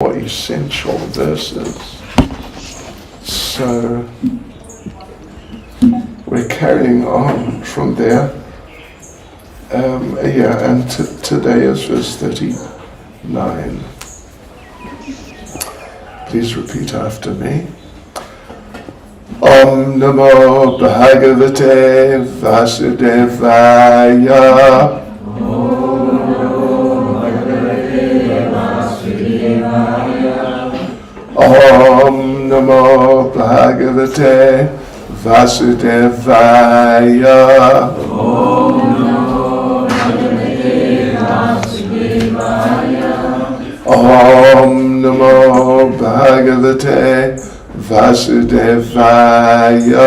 more essential verses. So we're carrying on from there. And today is verse 39. Please repeat after me. Om Namo Bhagavate Vasudevaya. Om Namo Bhagavate Vasudevaya. Om Namo Bhagavate Vasudevaya.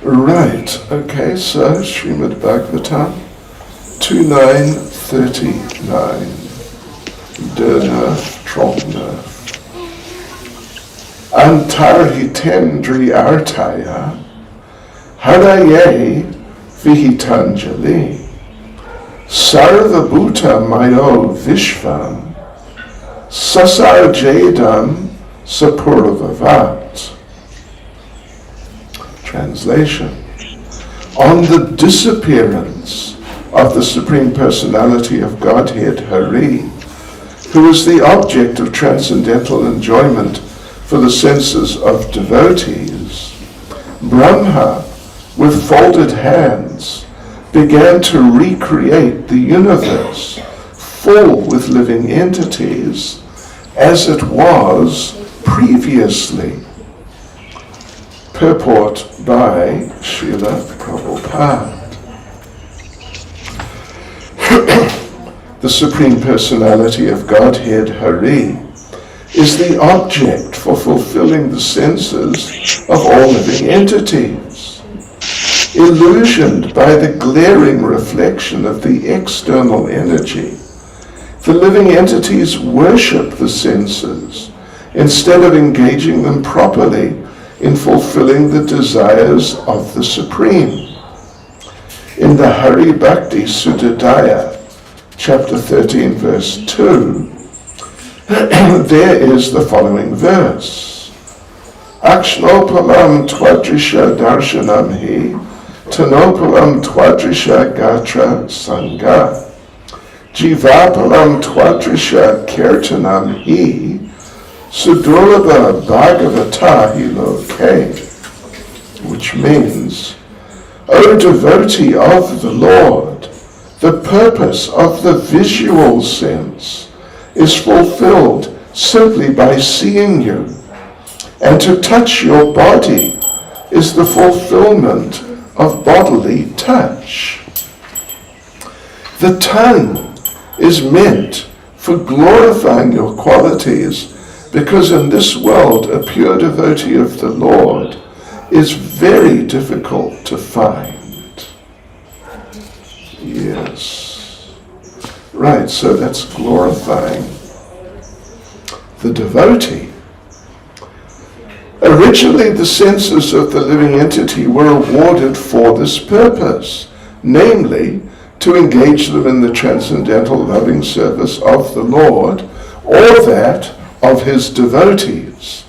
Right, okay, so Srimad Bhagavatam 2939. Dana Tromna. Antarhitendri Artaya Haraye Vihitanjali Sarva Bhuta Mayo Vishvam Sasarjedam Sapurvavat. Translation. On the disappearance of the Supreme Personality of Godhead, Hari, who is the object of transcendental enjoyment for the senses of devotees, Brahma, with folded hands, began to recreate the universe full with living entities as it was previously. Purport by Srila Prabhupada. The Supreme Personality of Godhead, Hari, is the object for fulfilling the senses of all living entities. Illusioned by the glaring reflection of the external energy, the living entities worship the senses instead of engaging them properly in fulfilling the desires of the Supreme. In the Hari Bhakti Sudadaya, chapter 13, verse 2, there is the following verse. Akshnopalam twadrisha darshanam hi, tanopalam twadrisha gatra sangha, jivapalam twadrisha kirtanam hi, sudurlabha bhagavata hi loke, which means, O devotee of the Lord, the purpose of the visual sense is fulfilled simply by seeing you, and to touch your body is the fulfillment of bodily touch. The tongue is meant for glorifying your qualities, because in this world a pure devotee of the Lord is very difficult to find. Yes. Right, so that's glorifying the devotee. Originally, the senses of the living entity were awarded for this purpose, namely, to engage them in the transcendental loving service of the Lord, or that of his devotees.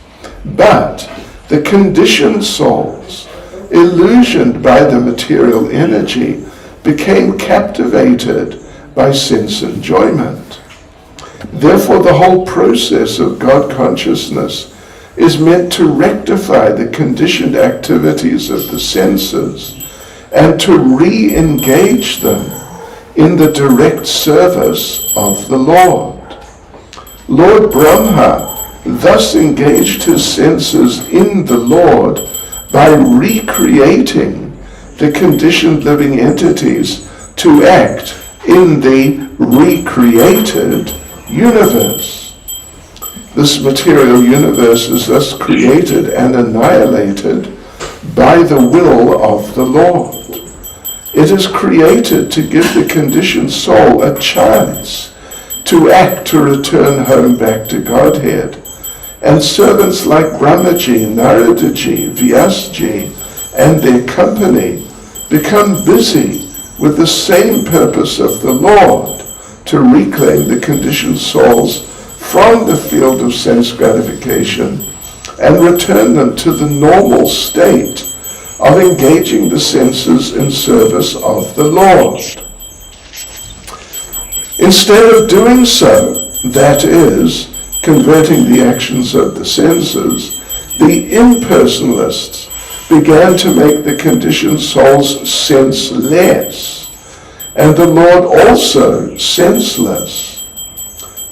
But the conditioned souls, illusioned by the material energy, became captivated by sense enjoyment. Therefore, the whole process of God consciousness is meant to rectify the conditioned activities of the senses and to re-engage them in the direct service of the Lord. Lord Brahma thus engaged his senses in the Lord by recreating the conditioned living entities to act in the recreated universe. This material universe is thus created and annihilated by the will of the Lord. It is created to give the conditioned soul a chance to act to return home back to Godhead. And servants like Brahmaji, Naradaji, Vyasji, and their company become busy with the same purpose of the Lord, to reclaim the conditioned souls from the field of sense gratification and return them to the normal state of engaging the senses in service of the Lord. Instead of doing so, that is, converting the actions of the senses, the impersonalists began to make the conditioned souls senseless, and the Lord also senseless.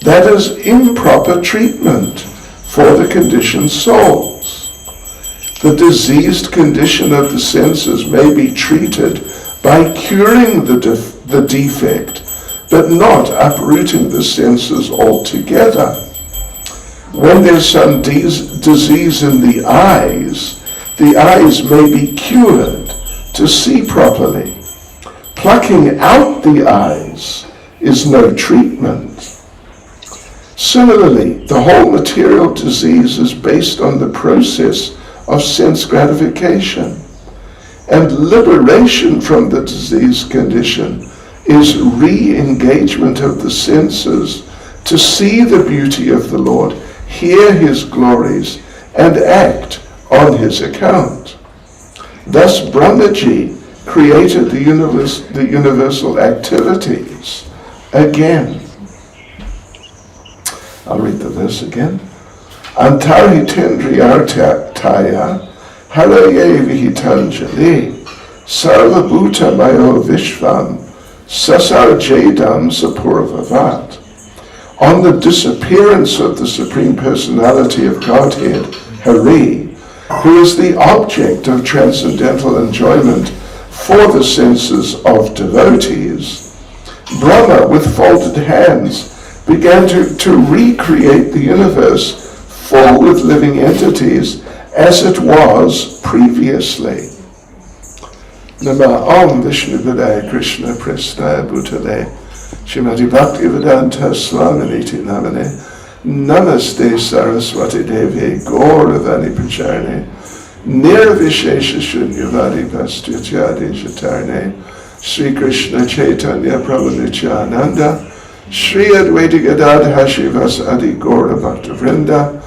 That is improper treatment for the conditioned souls. The diseased condition of the senses may be treated by curing the defect, but not uprooting the senses altogether. When there's some disease in the eyes may be cured to see properly. Plucking out the eyes is no treatment. Similarly, the whole material disease is based on the process of sense gratification, and liberation from the disease condition is re-engagement of the senses to see the beauty of the Lord, hear his glories, and act on his account. Thus Brahmaji created the universal activities again. I'll read the verse again. Antarhitendriyartaya haraye vihitanjali sarvabhuta mayo vishvam sasarjedam sapurvavat. On the disappearance of the Supreme Personality of Godhead, Hari, who is the object of transcendental enjoyment for the senses of devotees, Brahma, with folded hands, began to recreate the universe full with living entities as it was previously. Nama Om Vishnu Padaya Krishna Prestaya Bhutale Srimad Bhaktivedanta Swaminiti Namane Namaste Saraswati Devi Gauravani Pracharne Nirvishesha Shunyavadi Pastutyadi Jatarne Sri Krishna Chaitanya Prabhu Nityananda Sri Advaita Gadadha Shivasadi Gaura Bhakta Vrinda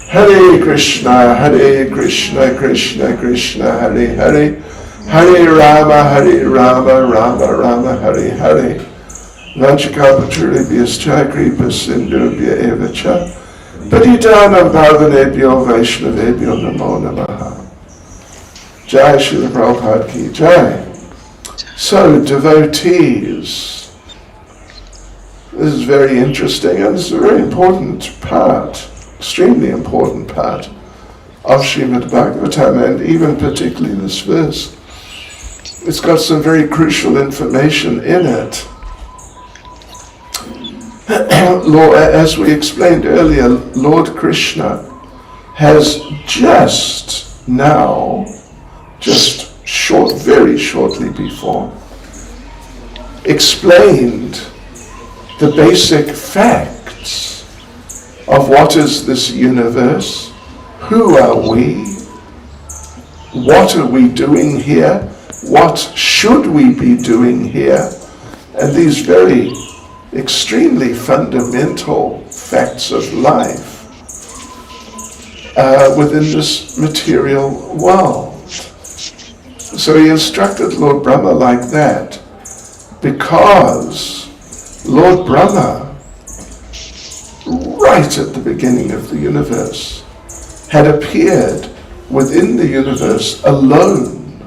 Hare Krishna Krishna Krishna Hare Hare Hare Rama Rama Rama Hare Hare Vanchakapachuribhyas Kripa Sindhubhya Evacha Patitanam Bhavanebhyo Vaishnavebhyo Namo Namaha. Jai Srila Prabhupada Ki Jai. So, devotees, this is very interesting, and it's a very important part, extremely important part of Srimad Bhagavatam, and even particularly this verse. It's got some very crucial information in it. As we explained earlier, Lord Krishna has very shortly before, explained the basic facts of what is this universe, who are we, what are we doing here, what should we be doing here, and these very extremely fundamental facts of life within this material world. So he instructed Lord Brahma like that because Lord Brahma, right at the beginning of the universe, had appeared within the universe alone.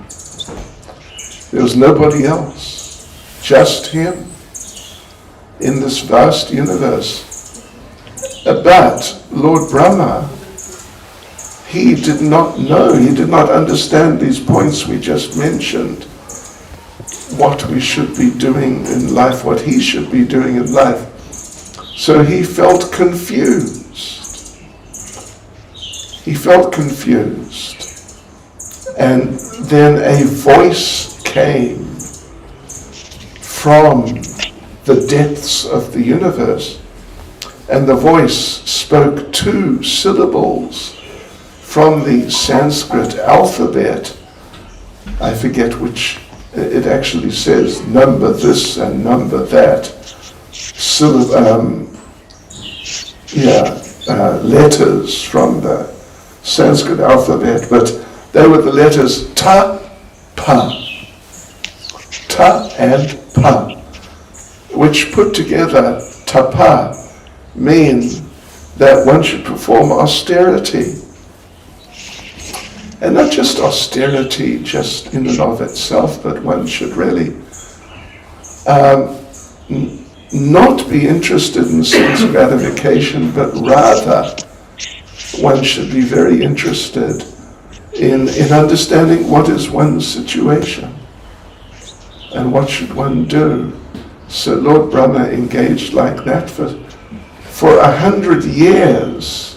There was nobody else, just him in this vast universe. But Lord Brahma, he did not know, he did not understand these points we just mentioned, what we should be doing in life, what he should be doing in life. So he felt confused. He felt confused. And then a voice came from the depths of the universe, and the voice spoke 2 syllables from the Sanskrit alphabet. I forget which it actually says number this and number that, letters from the Sanskrit alphabet, but they were the letters ta, pa, ta and pa, which put together, tapa, mean that one should perform austerity. And not just austerity just in and of itself, but one should really not be interested in sense gratification, but rather one should be very interested in understanding what is one's situation and what should one do. So Lord Brahma engaged like that for 100 years.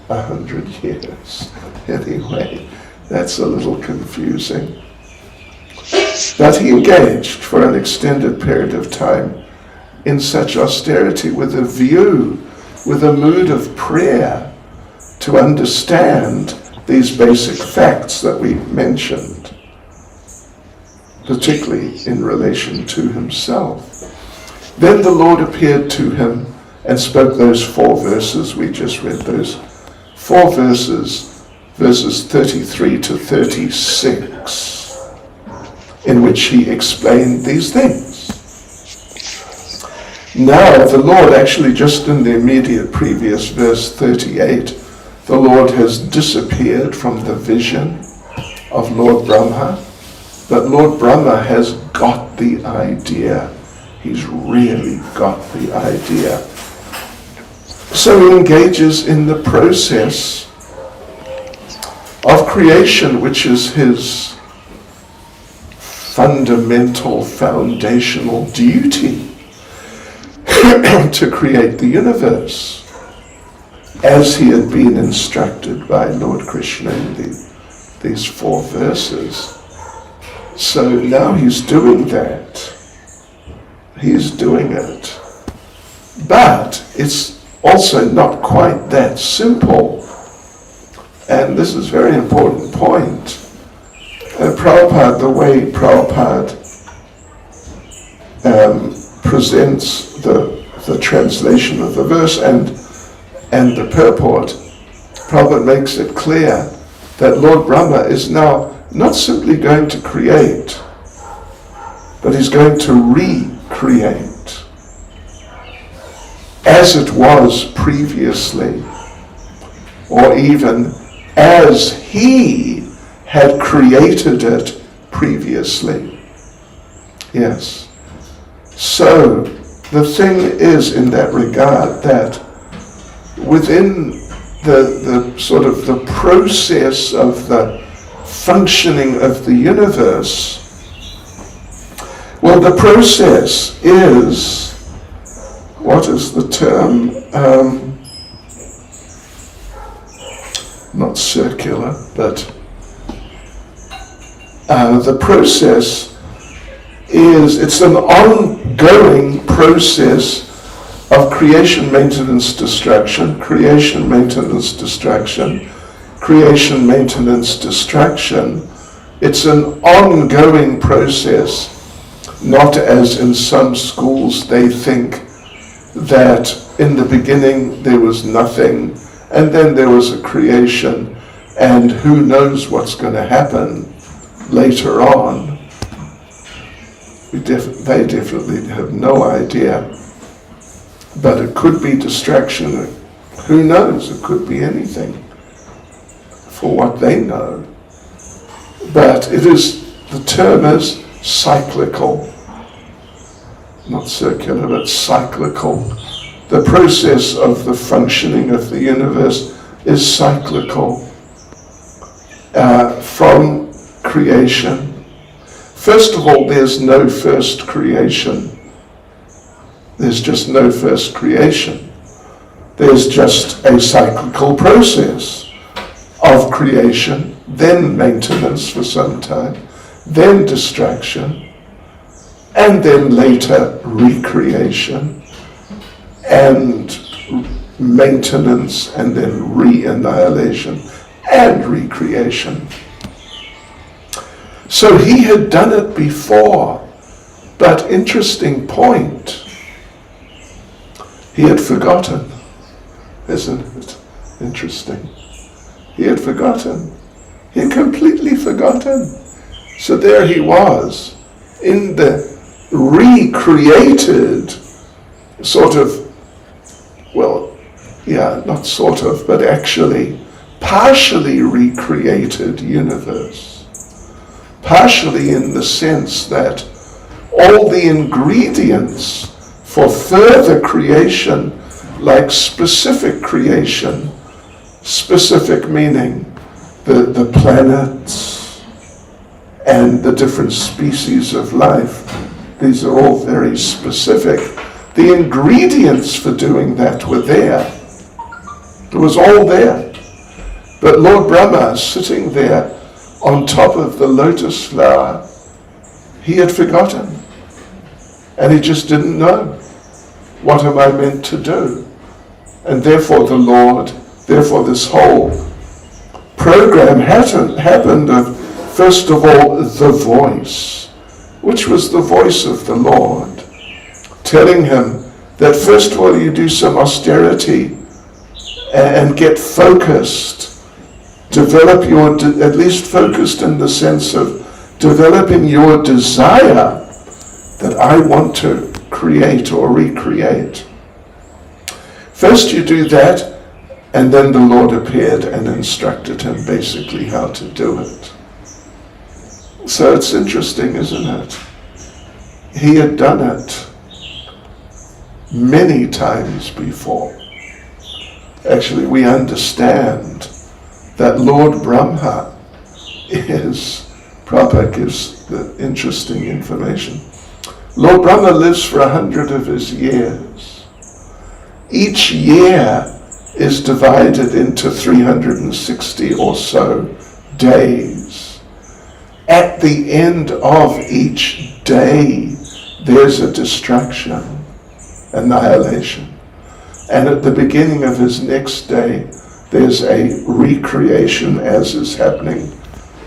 100 years. Anyway, that's a little confusing. But he engaged for an extended period of time in such austerity with a view, with a mood of prayer to understand these basic facts that we mentioned, particularly in relation to himself. Then the Lord appeared to him and spoke those 4 verses. We just read those 4 verses, verses 33 to 36, in which he explained these things. Now the Lord, actually just in the immediate previous verse 38, the Lord has disappeared from the vision of Lord Brahma, but Lord Brahma has got the idea. He's really got the idea. So he engages in the process of creation, which is his fundamental, foundational duty to create the universe, as he had been instructed by Lord Krishna in these 4 verses. So now he's doing that. He's doing it. But it's also not quite that simple. And this is a very important point. Prabhupada, the way Prabhupada presents the translation of the verse and the purport, Prabhupada makes it clear that Lord Brahma is now not simply going to create, but he's going to recreate as it was previously, or even as he had created it previously. Yes. So the thing is, in that regard, that within the sort of the process of the functioning of the universe, well, the process is, what is the term? Not circular, but the process is, it's an ongoing process of creation, maintenance, destruction, creation, maintenance, destruction, creation, maintenance, destruction. It's an ongoing process, not as in some schools they think that in the beginning there was nothing and then there was a creation and who knows what's going to happen later on. They definitely have no idea. But it could be distraction. Who knows? It could be anything for what they know. But it is, the term is cyclical. Not circular, but cyclical. The process of the functioning of the universe is cyclical. From creation. First of all, there's no first creation. There's just no first creation. There's just a cyclical process of creation, then maintenance for some time, then distraction, and then later recreation, and maintenance, and then re-annihilation, and recreation. So he had done it before, but interesting point, he had forgotten. Isn't it interesting? He had forgotten. He had completely forgotten. So there he was, in the recreated sort of, well, yeah, not sort of, but actually partially recreated universe. Partially in the sense that all the ingredients for further creation, like specific creation, specific meaning the planets and the different species of life, these are all very specific. The ingredients for doing that were there. It was all there. But Lord Brahma, sitting there on top of the lotus flower, he had forgotten. And he just didn't know. What am I meant to do? And therefore this whole program happened of, first of all, the voice, which was the voice of the Lord, telling him that first of all you do some austerity and get focused, develop your, at least focused in the sense of developing your desire that I want to create or recreate. First you do that, and then the Lord appeared and instructed him basically how to do it. So it's interesting, isn't it? He had done it many times before. Actually, we understand that Lord Brahma is, Prabhupada gives the interesting information. Lord Brahma lives for 100 of his years. Each year is divided into 360 or so days. At the end of each day, there's a destruction, annihilation. And at the beginning of his next day, there's a recreation, as is happening,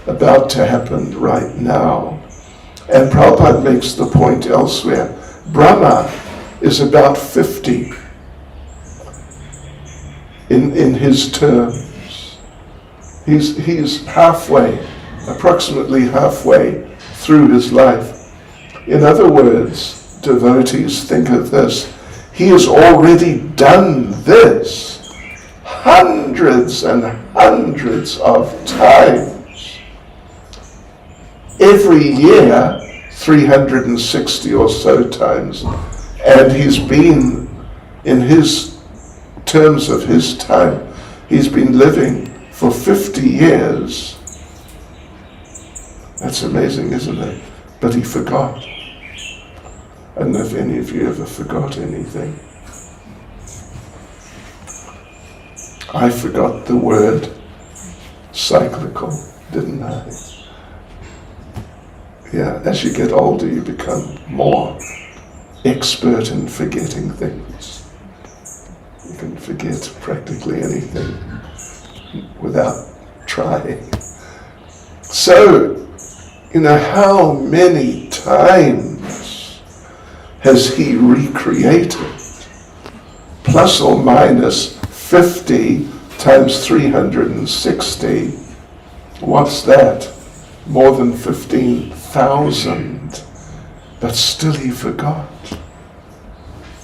about to happen right now. And Prabhupada makes the point elsewhere. Brahma is about 50 in his terms. He's halfway, approximately halfway through his life. In other words, devotees, think of this. He has already done this hundreds and hundreds of times. Every year, 360 or so times. And he's been, in his terms of his time, he's been living for 50 years. That's amazing, isn't it? But he forgot. I don't know if any of you ever forgot anything. I forgot the word cyclical, didn't I? Yeah, as you get older, you become more expert in forgetting things. You can forget practically anything without trying. So, how many times has he recreated? Plus or minus 50 times 360. What's that? More than 15,000. But still he forgot.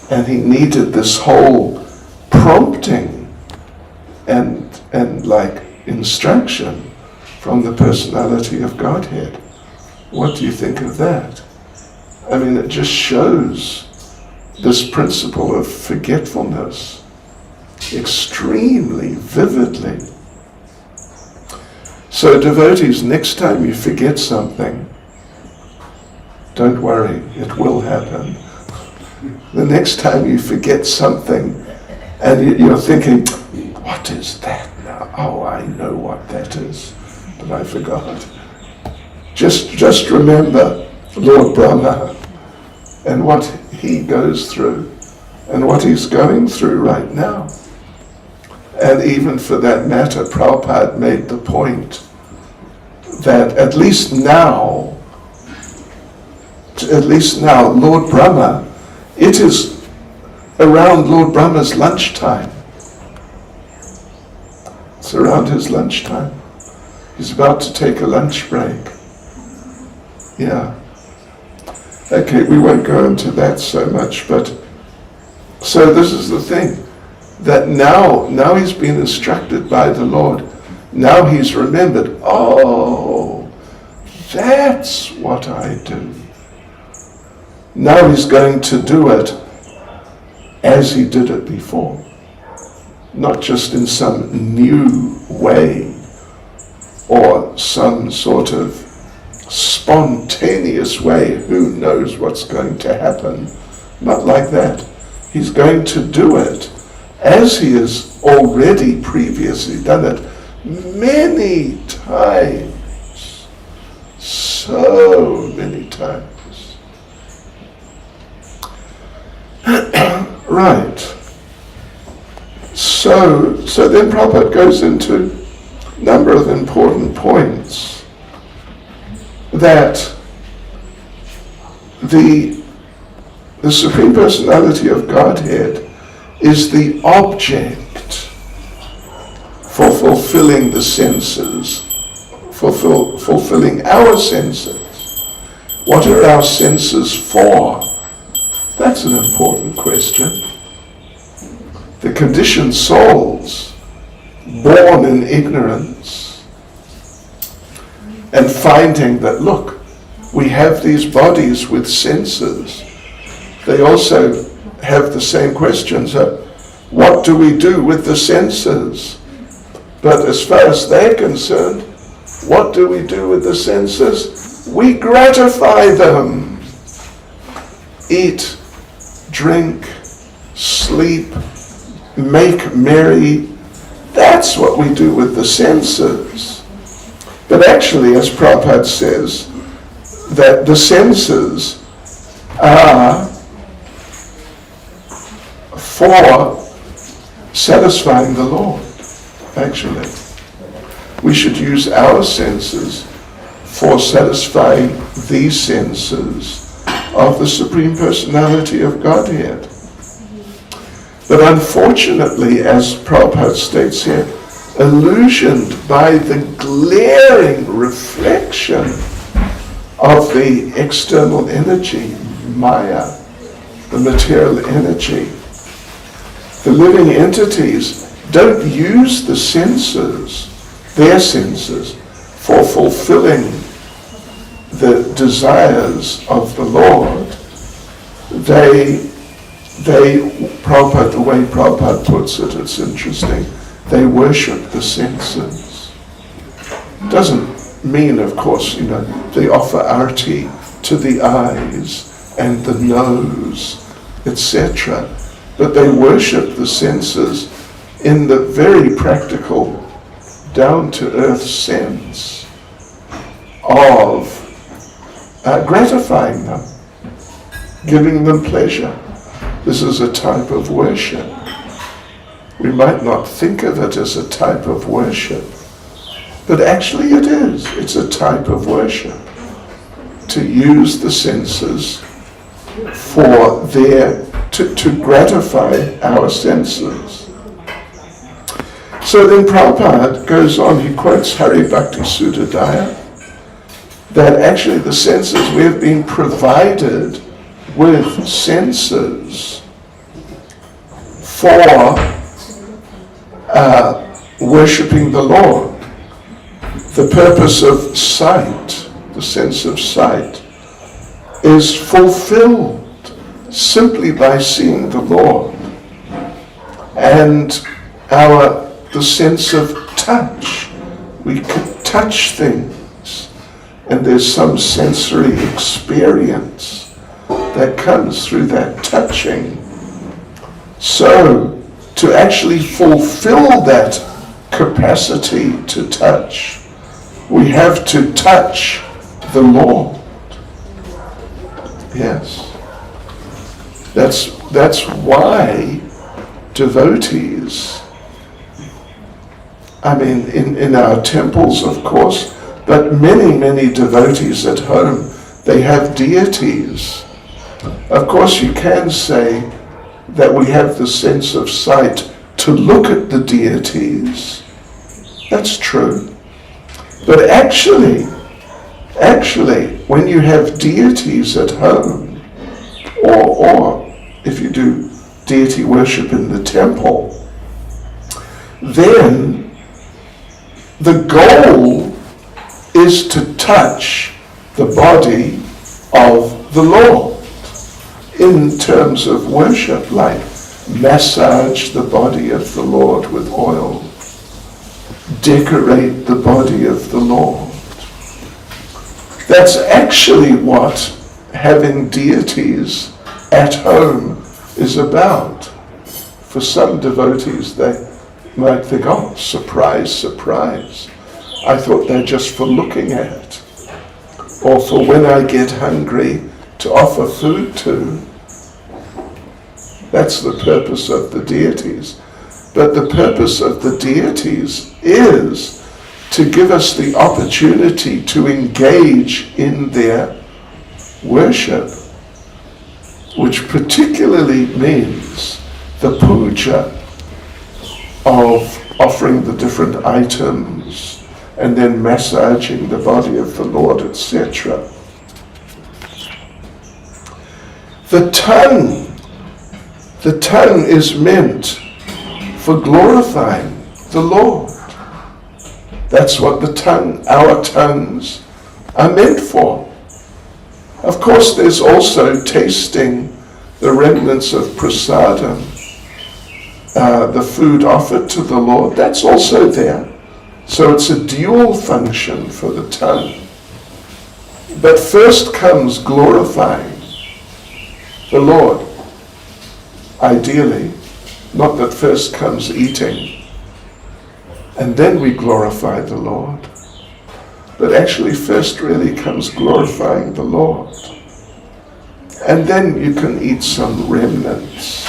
And he needed this whole prompting and like instruction from the personality of Godhead. What do you think of that? I mean, it just shows this principle of forgetfulness extremely vividly. So devotees, next time you forget something, don't worry, it will happen. The next time you forget something and you're thinking, what is that now? Oh, I know what that is, but I forgot. Just remember Lord Brahma and what he goes through and what he's going through right now. And even for that matter, Prabhupada made the point that at least now, Lord Brahma, it is around Lord Brahma's lunchtime. It's around his lunchtime. He's about to take a lunch break. Yeah. Okay, we won't go into that so much, but so this is the thing, that now he's been instructed by the Lord. Now he's remembered, oh, that's what I do. Now he's going to do it as he did it before. Not just in some new way or some sort of spontaneous way. Who knows what's going to happen? Not like that. He's going to do it as he has already previously done it many times. So many times. Right. So then Prabhupada goes into a number of important points that the Supreme Personality of Godhead is the object for fulfilling the senses, fulfilling our senses. What are our senses for? That's an important question. The conditioned souls, born in ignorance, and finding that, look, we have these bodies with senses. They also have the same questions of, what do we do with the senses? But as far as they're concerned, what do we do with the senses? We gratify them. Eat, drink, sleep, make merry. That's what we do with the senses. But actually, as Prabhupada says, that the senses are for satisfying the Lord, actually. We should use our senses for satisfying these senses of the Supreme Personality of Godhead. But unfortunately, as Prabhupada states here, illusioned by the glaring reflection of the external energy, Maya, the material energy, the living entities don't use the senses, their senses, for fulfilling the desires of the Lord. Prabhupada, the way Prabhupada puts it, it's interesting, they worship the senses. Doesn't mean, of course, they offer arti to the eyes and the nose, etc. But they worship the senses in the very practical, down-to-earth sense of gratifying them, giving them pleasure. This is a type of worship. We might not think of it as a type of worship, but actually it is. It's a type of worship. To use the senses for to gratify our senses. So then Prabhupada goes on, he quotes Hari Bhakti Sudadaya, that actually the senses, we have been provided with senses for worshipping the Lord. The purpose of sight, the sense of sight, is fulfilled simply by seeing the Lord. And the sense of touch, we can touch things, and there's some sensory experience that comes through that touching. So, to actually fulfill that capacity to touch, we have to touch the Lord. Yes. That's why devotees, in our temples, of course, But many devotees at home, they have deities. Of course, you can say that we have the sense of sight to look at the deities. That's true. But actually, when you have deities at home, or if you do deity worship in the temple, then the goal is to touch the body of the Lord in terms of worship, like massage the body of the Lord with oil, decorate the body of the Lord. That's actually what having deities at home is about. For some devotees, they might think, oh, surprise, I thought they're just for looking at, or for when I get hungry to offer food to. That's the purpose of the deities. But the purpose of the deities is to give us the opportunity to engage in their worship, which particularly means the puja of offering the different items and then massaging the body of the Lord, etc. The tongue is meant for glorifying the Lord. That's what our tongues are meant for. Of course, there's also tasting the remnants of prasadam, the food offered to the Lord. That's also there. So it's a dual function for the tongue. But first comes glorifying the Lord. Ideally, not that first comes eating and then we glorify the Lord, but actually first really comes glorifying the Lord. And then you can eat some remnants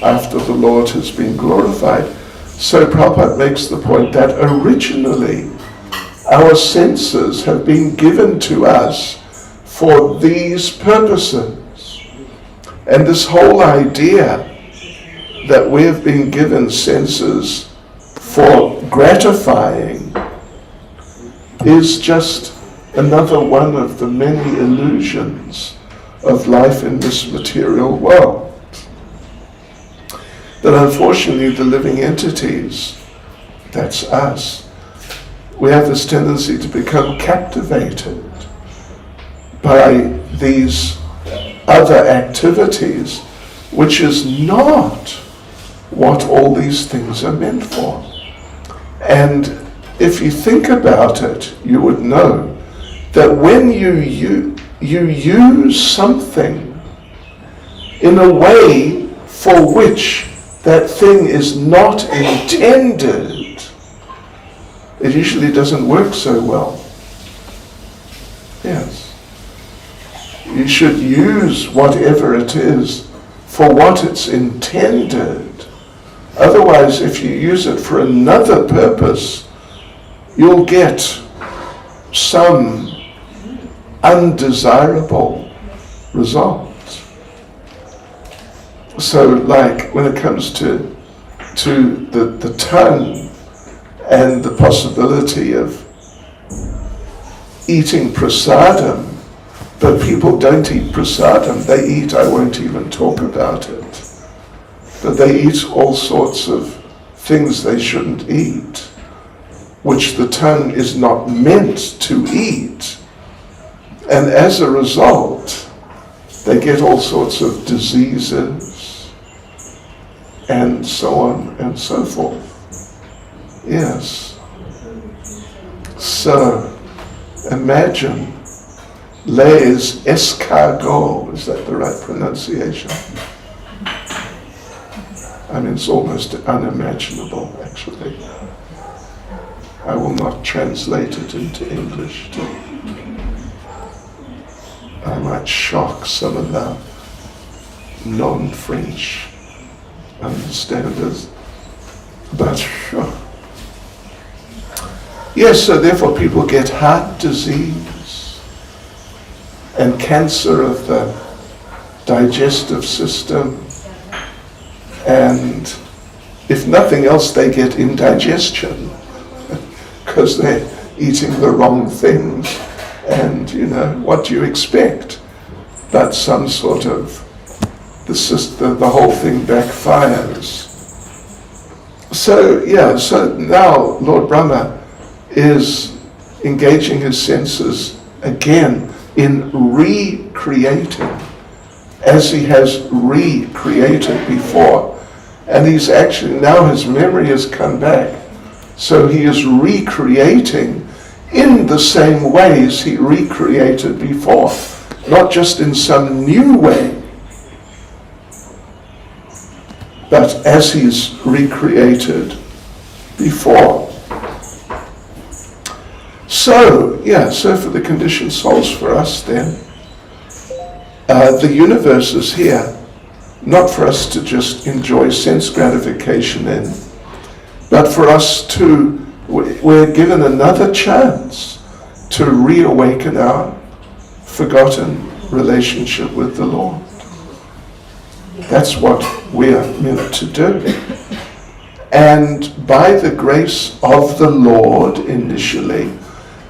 after the Lord has been glorified. So Prabhupada makes the point that originally our senses have been given to us for these purposes. And this whole idea that we have been given senses for gratifying is just another one of the many illusions of life in this material world. That unfortunately the living entities, that's us, we have this tendency to become captivated by these other activities, which is not what all these things are meant for. And if you think about it, you would know that when you use something in a way for which that thing is not intended, it usually doesn't work so well. Yes. You should use whatever it is for what it's intended. Otherwise, if you use it for another purpose, you'll get some undesirable result. So, like when it comes to the tongue and the possibility of eating prasadam, but people don't eat prasadam. They eat, I won't even talk about it, but they eat all sorts of things they shouldn't eat, which the tongue is not meant to eat. And as a result, they get all sorts of diseases and so on and so forth. Yes. So, imagine les escargots, is that the right pronunciation? I mean, it's almost unimaginable, actually. I will not translate it into English. I might shock some of the non-French understanders, but Yes, so therefore people get heart disease and cancer of the digestive system, and if nothing else they get indigestion because they're eating the wrong things, and what do you expect but some sort of the whole thing backfires. So now Lord Brahma is engaging his senses again in recreating as he has recreated before. And he's actually, now his memory has come back. So he is recreating in the same ways he recreated before, not just in some new way, but as he's recreated before. So for the conditioned souls, for us then, the universe is here, not for us to just enjoy sense gratification in, but for us to, we're given another chance to reawaken our forgotten relationship with the Lord. That's what we're meant to do. And by the grace of the Lord initially,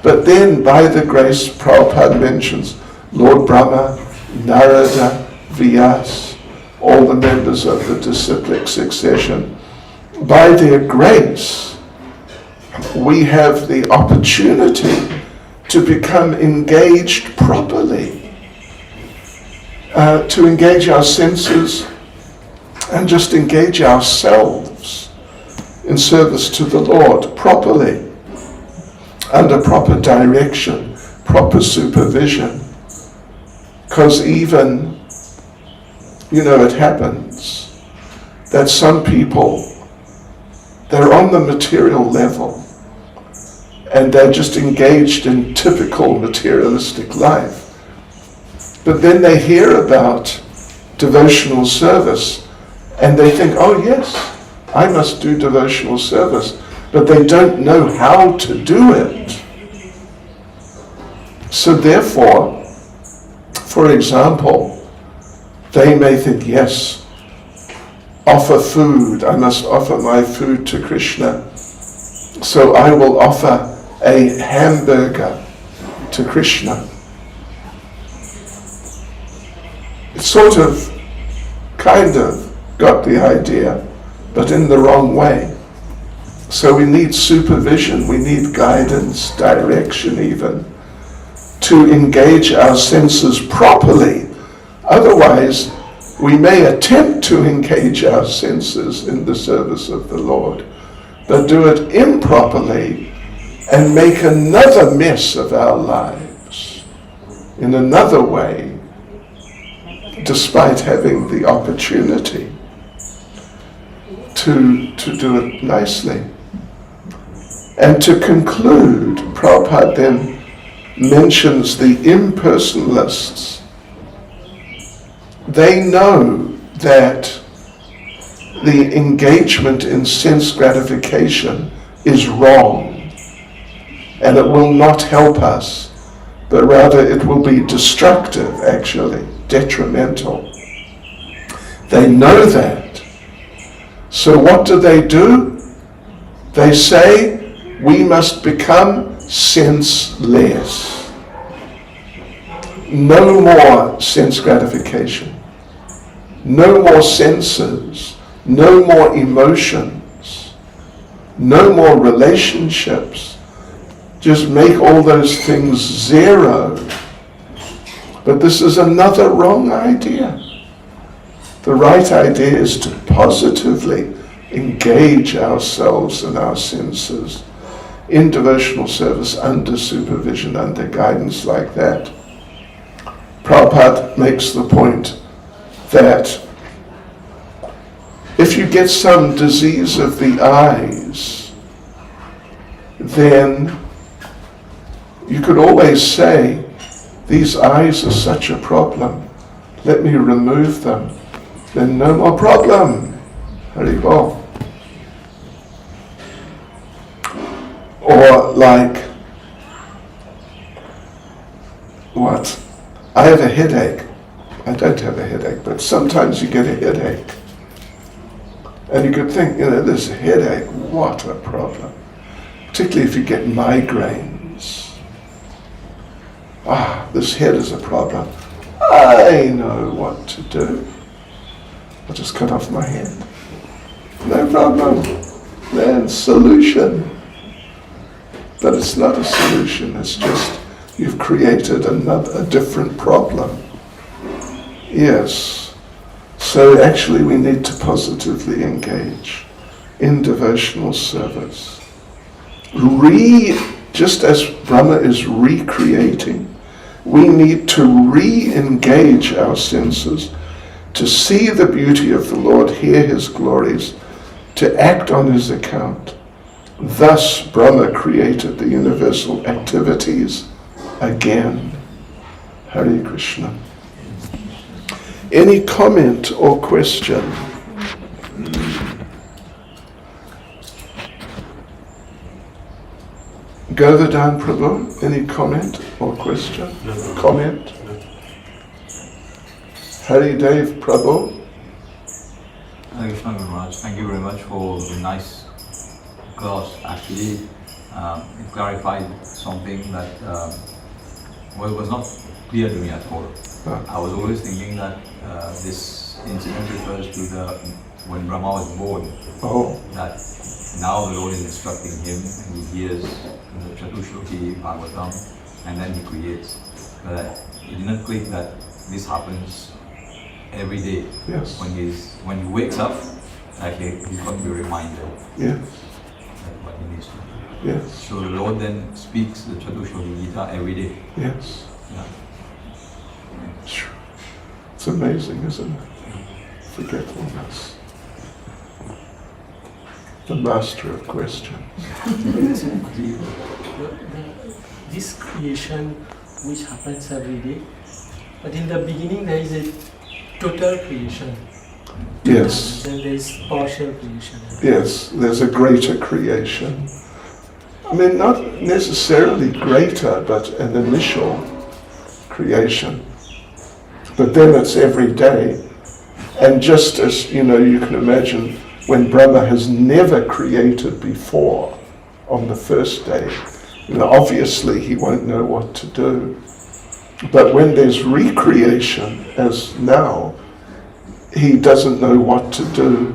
but then by the grace, Prabhupada mentions Lord Brahma, Narada, Vyas, all the members of the disciplic succession, by their grace, we have the opportunity to become engaged properly, to engage our senses and just engage ourselves in service to the Lord properly, under proper direction, proper supervision. Because even, it happens that some people, they're on the material level and they're just engaged in typical materialistic life. But then they hear about devotional service and they think, oh yes, I must do devotional service, but they don't know how to do it. So therefore, for example, they may think, yes, offer food, I must offer my food to Krishna, so I will offer a hamburger to Krishna. It's sort of, kind of got the idea, but in the wrong way. So we need supervision, we need guidance, direction even, to engage our senses properly. Otherwise, we may attempt to engage our senses in the service of the Lord, but do it improperly and make another mess of our lives in another way, despite having the opportunity to do it nicely. And to conclude, Prabhupada then mentions the impersonalists. They know that the engagement in sense gratification is wrong, and it will not help us, but rather it will be destructive, actually, detrimental. They know that. So what do? They say, we must become senseless. No more sense gratification. No more senses. No more emotions. No more relationships. Just make all those things zero. But this is another wrong idea. The right idea is to positively engage ourselves and our senses in devotional service under supervision, under guidance like that. Prabhupada makes the point that if you get some disease of the eyes, then you could always say, these eyes are such a problem, let me remove them, then no more problem. Hari Bol. Or like, what? I have a headache. I don't have a headache, but sometimes you get a headache. And you could think, this headache, what a problem. Particularly if you get migraines. This head is a problem. I know what to do. I'll just cut off my head. No problem. Then solution. But it's not a solution, it's just you've created a different problem. Yes. So actually we need to positively engage in devotional service. Just as Brahma is recreating, we need to re-engage our senses to see the beauty of the Lord, hear his glories, to act on his account. Thus Brahma created the universal activities again. Hare Krishna. Any comment or question? Govardhan Prabhu, any comment or question? No. Comment? No. Hari Dev Prabhu. Hare Krishna Maharaj, thank you very much for the nice class. Actually, it clarified something that was not clear to me at all. I was always thinking that this incident refers to when Brahma was born. That now the Lord is instructing him and he hears the Chatushloki Bhagavatam and then he creates. But it did not click that this happens every day. Yes. When he wakes up, he's going to be reminded. Yes. That what he needs to do. Yes. So the Lord then speaks the Chatushloki Gita every day. Yes. Yeah. It's amazing, isn't it? Forgetfulness. The master of questions. This creation which happens every day, but in the beginning there is a total creation. Yes. Then there is partial creation. Yes, there's a greater creation. I mean, not necessarily greater, but an initial creation. But then it's every day. And just as, you can imagine when Brahma has never created before on the first day, obviously he won't know what to do. But when there's recreation, as now, he doesn't know what to do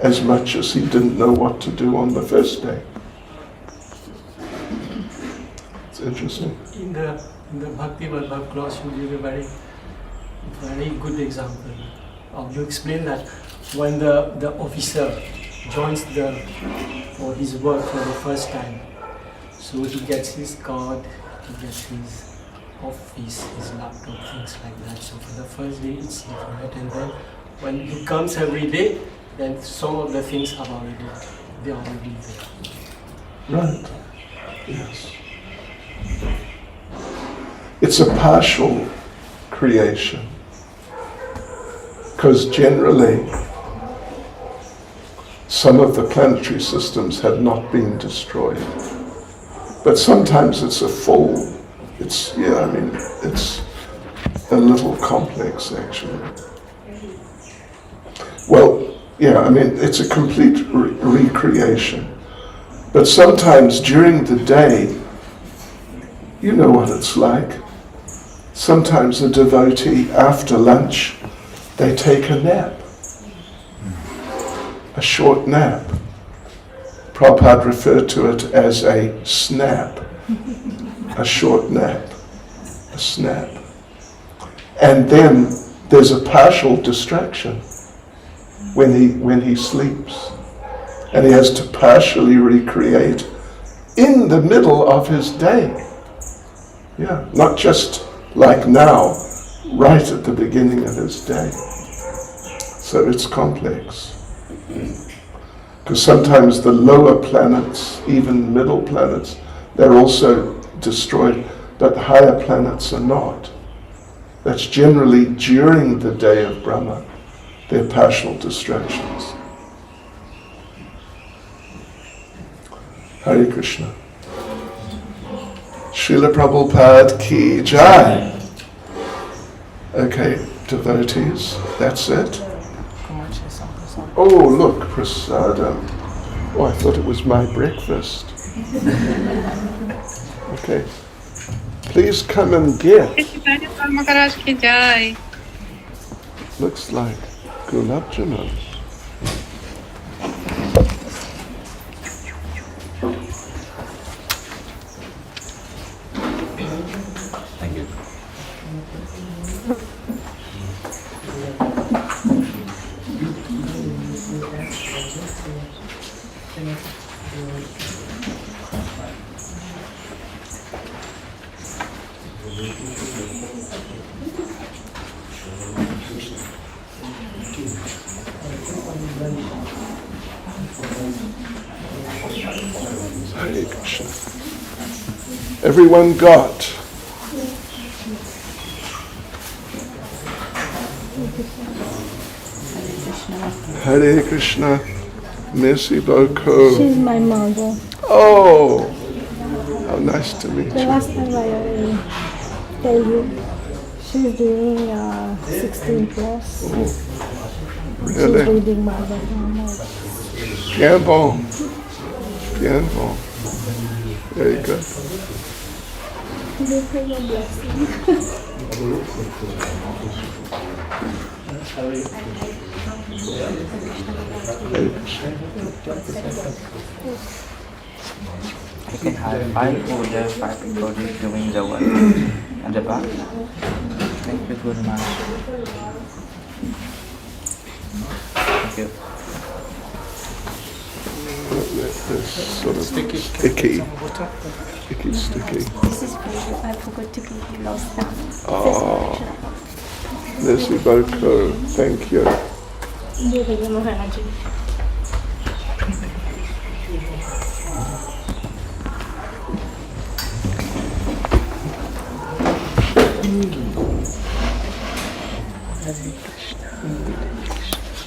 as much as he didn't know what to do on the first day. It's interesting. In the Bhakti Vaibhav class, you give a very good example. You explain that when the officer joins for his work for the first time, so he gets his card, he gets his office, his laptop, things like that. So for the first day it's different, and then when he comes every day, then some of the things are already there. Right. Yes. It's a partial creation. Because generally, some of the planetary systems have not been destroyed. But sometimes it's a full, it's a little complex actually. Well, it's a complete recreation. But sometimes during the day, you know what it's like. Sometimes a devotee after lunch, they take a nap, a short nap. Prabhupada referred to it as a snap, a short nap, a snap. And then there's a partial distraction when he sleeps. And he has to partially recreate in the middle of his day. Yeah, not just like now, right at the beginning of his day. So it's complex. Because sometimes the lower planets, even middle planets, they're also destroyed, but higher planets are not. That's generally during the day of Brahma. They're partial distractions. Hare Krishna. Srila Prabhupada ki jai. Okay, devotees, that's it. Oh, look, prasadam. Oh, I thought it was my breakfast. Okay. Please come and get. Maharaj ki jai. Looks like gulab jamun. Thank you. Hare Krishna. Everyone got. Hare Krishna. Merci beaucoup. She's my mother. Oh, how nice to meet The you. last time I tell you, she's doing 16 plus. She's Really? reading Bhagavatam. Bien bon. Bien bon. Very good. Give her your blessing. Hare Krishna. You can have 5 over there, 5 people doing the work at the back. Thank you very much. Thank you. It's sort of sticky. Sticky. This is for you. I forgot to give you last time. Oh, merci beaucoup. Thank you. Maharaj.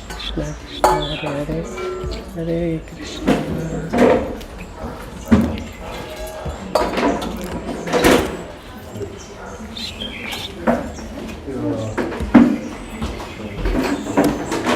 Krishna Krishna Hare Hare Hare Krishna